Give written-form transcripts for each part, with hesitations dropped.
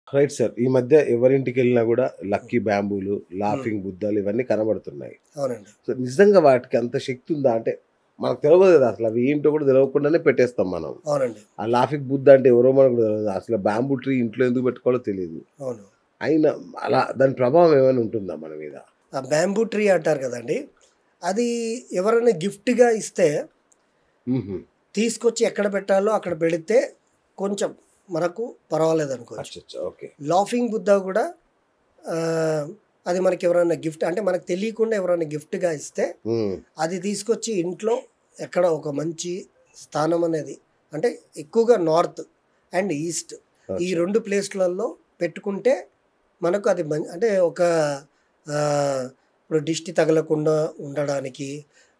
Right sir. ఈ మధ్య ఎవరింటికెళ్ళినా గూడా లక్కీ బ్యాంబూలు, లాఫింగ్ బుద్ధలు ఇవన్నీ కనబడుతున్నాయి. అవునండి. సో, నిజంగా వాటికి అంత శక్తి ఉందా? అంటే మనకు తెలవదు గదా! అసలు అవి ఏంటో కూడా తెలవకుండానే పెట్టేస్తాం మనం. అవునండి. ఆ లాఫింగ్ బుద్ధ అంటే ఎవరో మనకు తెలవదు. అసలు బ్యాంబూ ట్రీ ఇంట్లో ఎందుకు పెట్టుకోవాలో తెలీదు. అవును. అయినా అలా దాని ప్రభావం ఏమైనా ఉంటుందా మన మీద? ఆ బ్యాంబూ ట్రీ అంటారు కదండీ! అది ఎవరైనా గిఫ్ట్‌గా ఇస్తే హుహు. తీసుకొచ్చి ఎక్కడ పెట్టాలో అక్కడ పెడితే కొంచెం మనకు పర్వాలేదనుకోవచ్చు. అచ్చచ్చ! ఓకే. లాఫింగ్ బుద్ధ గూడా అది మనకి ఎవరైనా గిఫ్ట్ అంటే మనకు తెలియకుండా ఎవరైనా గిఫ్ట్‌గా ఇస్తే హ్మ్. అది తీసుకొచ్చి ఇంట్లో ఎక్కడ ఒక మంచి స్థానం అనేది అంటే ఎక్కువగా నార్త్ అండ్ ఈస్ట్ ఈ అచ్చా! 2 ప్లేస్‌లలో పెట్టుకుంటే మనకు అది అంటే ఒక ఇప్పుడు దిష్టి తగలకుండా ఉండడానికి,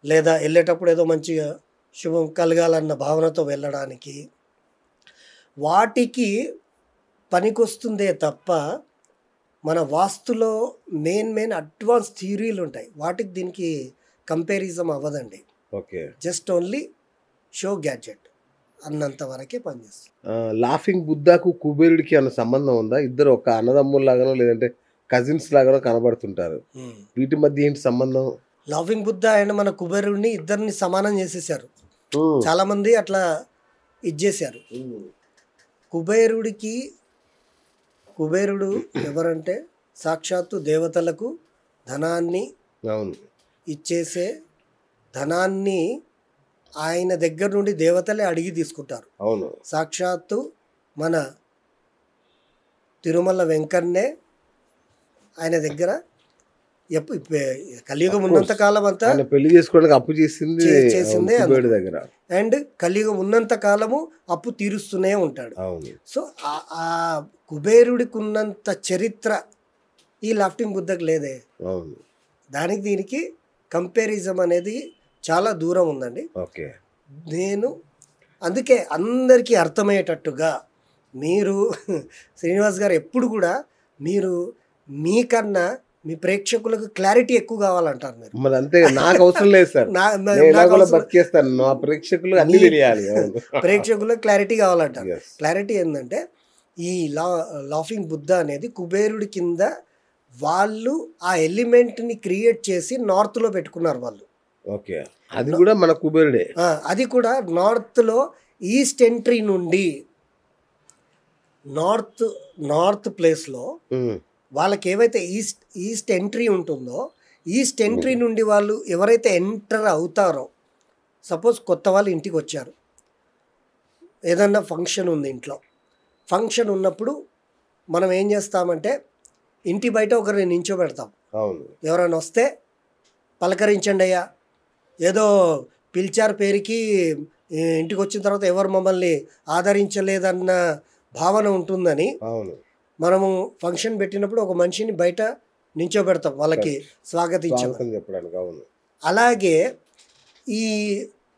లేదా ఎళ్ళేటప్పుడు ఏదో మంచిగా శుభం కలగాలన్న భావనతో వెళ్ళడానికి, వాటికి పనికొస్తుందే తప్ప, మన వాస్తులో మెయిన్ అడ్వాన్స్ థియరీలుంటాయి. వాటికి దీనికి కంపారిజన్ అవ్వదండి. Okay. Just only show gadget అన్నంత వరకే పనిచేస్తుంది. లాఫింగ్ బుద్ధకు, కుబేరుడికి ఏమన్నా సంబంధం ఉందా? ఇద్దరు ఒక అన్నదమ్ముల్లాగానో లేదంటే కజిన్స్ లాగానో కనబడుతుంటారు. హ్మ్. వీటి మధ్య ఏంటి సంబంధం? లాఫింగ్ బుద్ధ అండ్ మన కుబేరుడిని ఇద్దరిని సమానం చేసేసారు. హ్మ్. చాలామంది అట్లా ఇచ్చేశారు. హ్మ్. కుబేరుడికి కుబేరుడు ఎవరంటే సాక్షాత్తు దేవతలకు ధనాన్ని అవును. ఇచ్చేసే ధనాన్ని ఆయన దగ్గర నుండి దేవతలే అడిగి తీసుకుంటారు. అవును. సాక్షాత్తు మన తిరుమల వెంకన్నే ఆయన దగ్గర కలియుగం ఆఫ్ ఉన్నంత కోర్స్. కాలం అంతా ఆయన పెళ్లి చేసుకోవడానికి అప్పు చేసింది అవును. చేసిందే కుబేరుడి అందుకు. దగ్గర. అండ్ కలియుగం ఉన్నంత కాలము అప్పు తీరుస్తూనే ఉంటాడు. అవును. సో ఆ కుబేరుడికి ఉన్నంత చరిత్ర ఈ లాఫ్టింగ్ బుద్ధకు లేదే. అవును. దానికి దీనికి కంపారిజం అనేది చాలా దూరం ఉందండి. ఓకే. నేను అందుకే అందరికీ అర్థమయ్యేటట్టుగా మీరు శ్రీనివాస్ గారు ఎప్పుడు కూడా మీరు మీకన్నా మీ ప్రేక్షకులకు క్లారిటీ ఎక్కువ కావాలంటారు మీరు. మరి అంతే నాకు అవసరం లేదు సార్. నా నా- నేను నాకు ఎలాగోలా అవసరం బతికేస్తాను. నా ప్రేక్షకులు అన్నీ మీ తెలియాలి. అవును. ప్రేక్షకులకు క్లారిటీ కావాలంటారు. యెస్. క్లారిటీ ఏంటంటే ఈ లాఫింగ్ బుద్ధ అనేది కుబేరుడి కింద వాళ్ళు ఆ ఎలిమెంట్ని క్రియేట్ చేసి నార్త్లో పెట్టుకున్నారు వాళ్ళు. ఓకే. అది కూడా మన కుబేరుడే. అది కూడా నార్త్లో ఈస్ట్ ఎంట్రీ నుండి నార్త్ నార్త్ ప్లేస్లో హ్మ్. వాళ్ళకి ఏవైతే ఈస్ట్ ఎంట్రీ ఉంటుందో ఈస్ట్ ఎంట్రీ నుండి వాళ్ళు ఎవరైతే ఎంటర్ అవుతారో సపోజ్ కొత్త వాళ్ళు ఇంటికి వచ్చారు, ఏదన్నా ఫంక్షన్ ఉంది ఇంట్లో, ఫంక్షన్ ఉన్నప్పుడు మనం ఏం చేస్తామంటే ఇంటి బయట ఒకరిని నించోబెడతాం. అవును. ఎవరైనా వస్తే పలకరించండి అయ్యా, ఏదో పిలిచారు పేరుకి ఇంటికి వచ్చిన తర్వాత ఎవరు మమ్మల్ని ఆదరించలేదన్న భావన ఉంటుందని అవును. మనము ఫంక్షన్ పెట్టినప్పుడు ఒక మనిషిని బయట నించోబెడతాం వాళ్ళకి కరెక్ట్. స్వాగతించమని. స్వాగతం చెప్పడానికి. అవును. అలాగే ఈ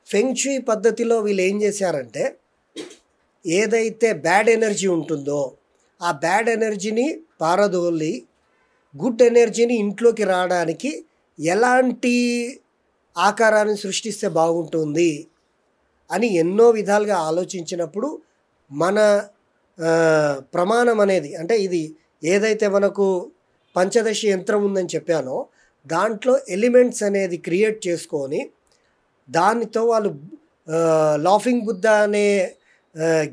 ఫెంగ్షుయ్ పద్ధతిలో వీళ్ళు ఏం చేశారంటే ఏదైతే బ్యాడ్ ఎనర్జీ ఉంటుందో ఆ బ్యాడ్ ఎనర్జీని పారదోలి గుడ్ ఎనర్జీని ఇంట్లోకి రావడానికి ఎలాంటి ఆకారాన్ని సృష్టిస్తే బాగుంటుంది అని ఎన్నో విధాలుగా ఆలోచించినప్పుడు మన ప్రమాణం అనేది అంటే ఇది ఏదైతే మనకు పంచదశ యంత్రం ఉందని చెప్పానో దాంట్లో ఎలిమెంట్స్ అనేది క్రియేట్ చేసుకొని దానితో వాళ్ళు లాఫింగ్ బుద్ధ అనే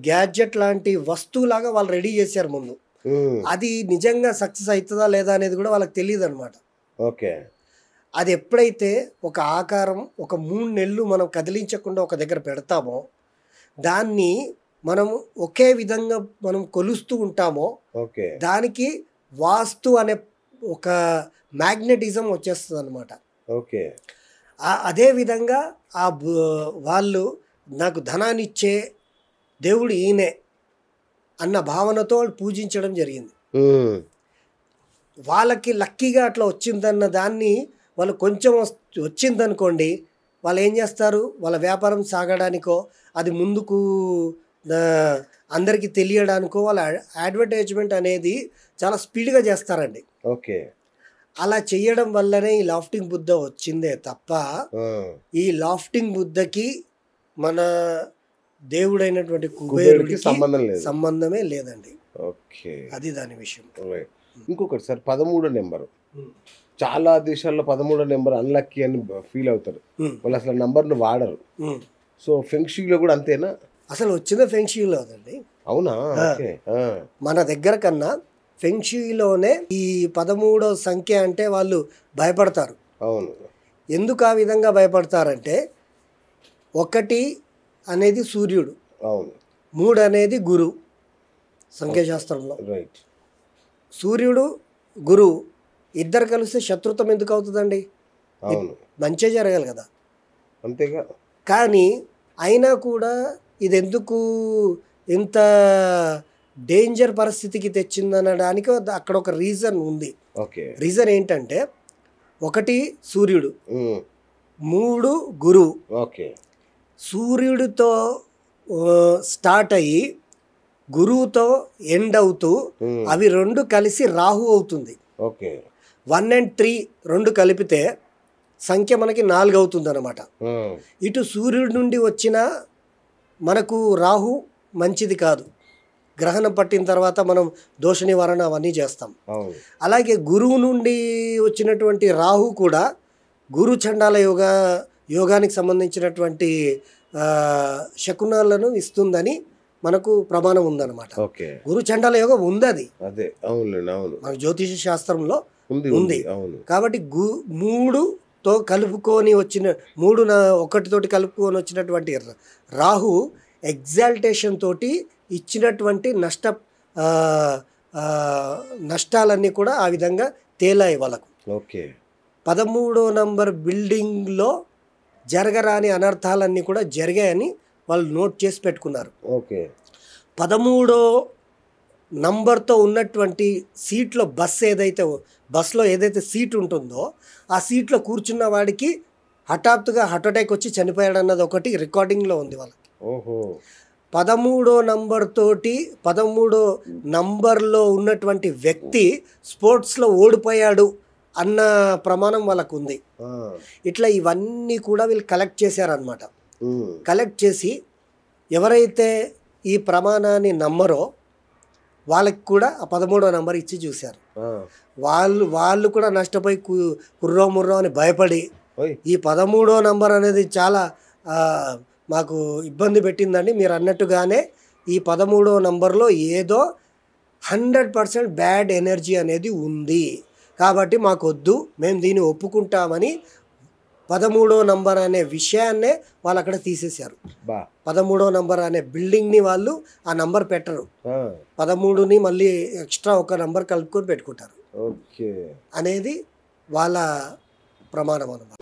గ్యాడ్జెట్ లాంటి వస్తువులాగా వాళ్ళు రెడీ చేశారు ముందు. హ్మ్. అది నిజంగా సక్సెస్ అవుతుందా లేదా అనేది కూడా వాళ్ళకి తెలియదు అనమాట. ఓకే. అది ఎప్పుడైతే ఒక ఆకారం ఒక 3 నెలలు మనం కదిలించకుండా ఒక దగ్గర పెడతామో దాన్ని మనం ఒకే విధంగా మనం కొలుస్తూ ఉంటామో ఓకే. దానికి వాస్తు అనే ఒక మ్యాగ్నెటిజం వచ్చేస్తుంది అనమాట. ఓకే. అదే విధంగా వాళ్ళు నాకు ధనాన్ని ఇచ్చే దేవుడు ఈయనే అన్న భావనతో వాళ్ళు పూజించడం జరిగింది. హ్మ్. వాళ్ళకి లక్కీగా అట్లా వచ్చిందన్న దాన్ని వాళ్ళు కొంచెం వచ్చిందనుకోండి, వాళ్ళు ఏం చేస్తారు, వాళ్ళ వ్యాపారం సాగడానికో అది ముందుకు అందరికీ తెలియడానికో వాళ్ళ అడ్వర్టైజ్మెంట్ అనేది చాలా స్పీడ్గా చేస్తారండి. ఓకే. అలా చేయడం వల్లనే ఈ లాఫ్టింగ్ బుద్ధ వచ్చిందే తప్ప ఈ లాఫ్టింగ్ బుద్ధకి మన దేవుడైనటువంటి కుబేరుడికి సంబంధం లేదు. సంబంధమే లేదండి. ఓకే. అది దాని విషయం. రైట్. ఇంకొకటి సార్ 13 నెంబరు. చాలా దేశాల్లో 13 నెంబర్ అన్‌లక్కీ అని ఫీల్ అవుతారు. హ్మ్. వాళ్ళు అసలు ఆ నంబర్‌ని వాడరు. హ్మ్. సో ఫెంగ్ షూయిలో కూడా అంతేనా? అసలు వచ్చిందే ఫెంగ్ షూయిలో అదండి. అవునా? ఆ. ఓకే. ఆ! మన దగ్గర కన్నా ఫెంగ్ షూయిలోనే ఈ 13వ సంఖ్య అంటే వాళ్ళు భయపడతారు. అవును. ఎందుకు ఆ విధంగా భయపడతారంటే 1 అనేది సూర్యుడు, అవును. 3 అనేది గురువు సంఖ్యాశాస్త్రంలో. రైట్. సూర్యుడు, గురువు ఇద్దరు కలిస్తే శత్రుత్వం ఎందుకు అవుతుందండి? అవును. మంచే జరగాలి కదా! అంతేగా. కానీ అయినా కూడా ఇదెందుకు ఇంత డేంజర్ పరిస్థితికి తెచ్చిందనడానికి అక్కడ ఒక రీజన్ ఉంది. ఓకే. రీజన్ ఏంటంటే 1 సూర్యుడు, హ్మ్. 3 గురువు. ఓకే. సూర్యుడితో స్టార్ట్ అయ్యి గురువుతో ఎండ్ అవుతూ హ్మ్. అవి 2 కలిసి రాహు అవుతుంది. ఓకే. 1 and 3 2 కలిపితే సంఖ్య మనకి 4 అవుతుందన్నమాట. హ్మ్. ఇటు సూర్యుడి నుండి వచ్చిన మనకు రాహు మంచిది కాదు. గ్రహణం పట్టిన తర్వాత మనం దోష నివారణ అవన్నీ చేస్తాం. అవును. అలాగే గురువు నుండి వచ్చినటువంటి రాహు కూడా గురు చండాల యోగానికి సంబంధించినటువంటి శకునాలను ఇస్తుందని మనకు ప్రమాణం ఉందన్నమాట. ఓకే. గురు చండాల యోగం ఉంది, అది అదే. అవునులెండి. అవును. మన జ్యోతిష శాస్త్రంలో ఉంది. ఉంది. అవును. కాబట్టి 3తో కలుపుకొని వచ్చిన 1తోటి కలుపుకొని వచ్చినటువంటి రాహు ఎగ్జాల్టేషన్ తోటి ఇచ్చినటువంటి నష్టాలన్నీ కూడా ఆ విధంగా తేలాయి వాళ్ళకు. ఓకే. 13వ నంబర్ బిల్డింగ్లో జరగరాని అనర్థాలన్నీ కూడా జరిగాయని వాళ్ళు నోట్ చేసి పెట్టుకున్నారు. ఓకే. 13వ నంబర్తో ఉన్నటువంటి సీట్లో బస్సులో ఏదైతే సీట్ ఉంటుందో ఆ సీట్లో కూర్చున్న వాడికి హఠాత్తుగా హార్ట్ అటాక్ వచ్చి చనిపోయాడు అన్నది ఒకటి రికార్డింగ్లో ఉంది వాళ్ళకి. ఓహో. 13వ నంబర్లో ఉన్నటువంటి వ్యక్తి స్పోర్ట్స్లో ఓడిపోయాడు అన్న ప్రమాణం వాళ్ళకు ఉంది. ఆ. ఇట్లా ఇవన్నీ కూడా వీళ్ళు కలెక్ట్ చేశారనమాట. హ్మ్. కలెక్ట్ చేసి ఎవరైతే ఈ ప్రమాణాన్ని నమ్మరో వాళ్ళకి కూడా ఆ 13వ నంబర్ ఇచ్చి చూశారు. ఆ. వాళ్ళు కూడా నష్టపోయి కుర్రో ముర్రో అని భయపడి ఓయ్. ఈ 13వ నంబర్ అనేది చాలా మాకు ఇబ్బంది పెట్టిందండి. మీరు అన్నట్టుగానే ఈ 13వ నంబర్లో ఏదో 100% బ్యాడ్ ఎనర్జీ అనేది ఉంది, కాబట్టి మాకు వద్దు, మేము దీన్ని ఒప్పుకుంటామని 13వ నంబర్ అనే విషయాన్నే వాళ్ళు అక్కడ తీసేశారు. 13వ నంబర్ అనే బిల్డింగ్ని వాళ్ళు ఆ నంబర్ పెట్టరు. 13ని మళ్ళీ ఎక్స్ట్రా ఒక నంబర్ కలుపుకొని పెట్టుకుంటారు. ఓకే. అనేది వాళ్ళ ప్రమాణం అన్నమాట.